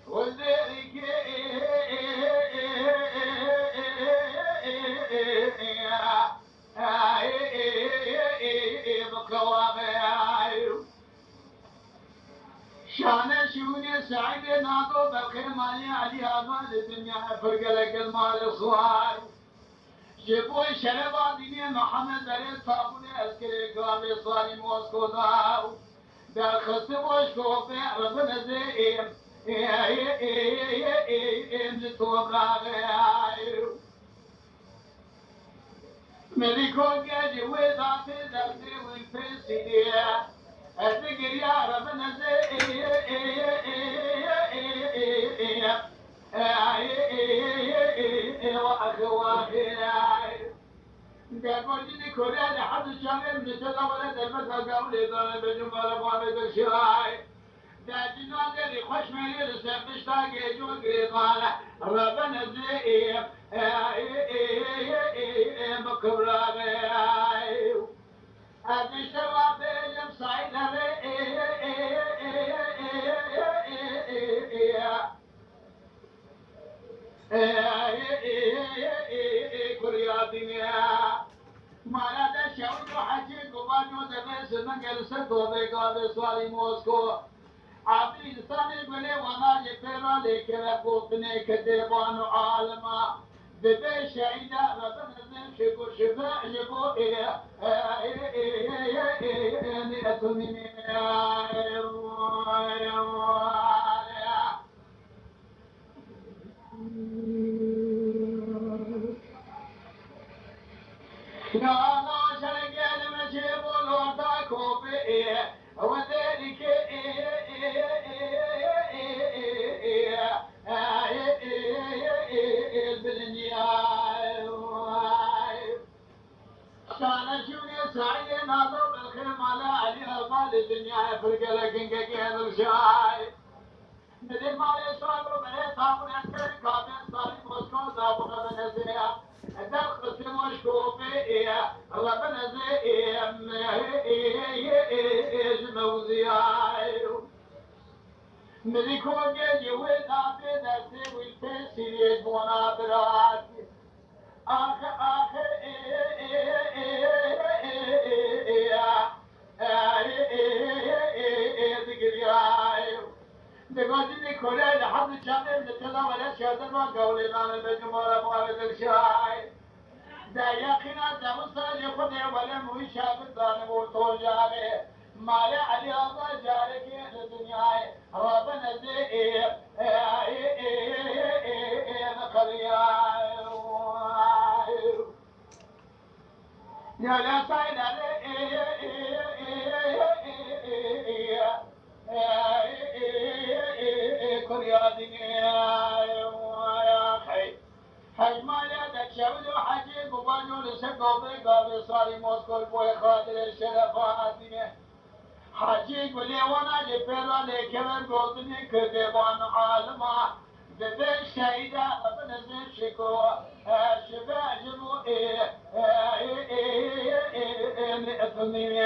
وذلك شانه شونه سعيد ناقو بالخيماني علي آباد الدنيا فرق لك المال صوار جبو شربا ديني محمد بري صابون اسكري قابل صالي موسكو داو در خصبوش كوبي ربنا زيم جتوب راغي ملكو جاجي وذاتي درسي والفسيدي أذكر يا ربنا وأخواتي قالوا لي كوريا لحد الشامل مثل ولد المثل قولي ضرب جمال والد الشراي داجي نادري خوش مالي رسم مشتاق يجون قريطانة ربنا زي بكبراغي أبي شوابي يمسعي كرياتينيا ما لا تشاور حكي قبانو دبس نقل سدو بيقال سوالي موسكو عبد الثاني بلي وانا يفرا لكلا قوتني كديبانو عالما ببي شعيدا ربنا زين شكو شفاء شكو أتمني يا الله شرقل مجيب الوضع كوبي وذلك كان شوني سعيد ناظر بالخيم على علي المال الدنيا فرق لكن كيان الشاي ندير مالي صابر بني صابر ينكر كابين صاري موسكو صابر بنزيا الدرخ سموش كوبي ربنا زي موزيا ملكو جيجي وذاتي درسي والفيسي يجبونا براتي آخر دقاتي كوريا لحد الشامل مثلا ولا شادر ما قولي لنا بجمهور موارد الشاي دا يقينا دا مصر يخدع ولا موي شابت دانه وطول جاري مالي علي الله جارك الدنيا ربنا زي نقريا يا لا سايد كرياتيني يا خي حجمالي دكشبلو حجي قبانو لسكو بيقابي صاري موسكو البوي خاطر الشرفاتيني حجي قولي وانا جفروا لكبر قوتني كذبان عالما ببي شهيدا ابن زين شكو شفاء جمو مئتني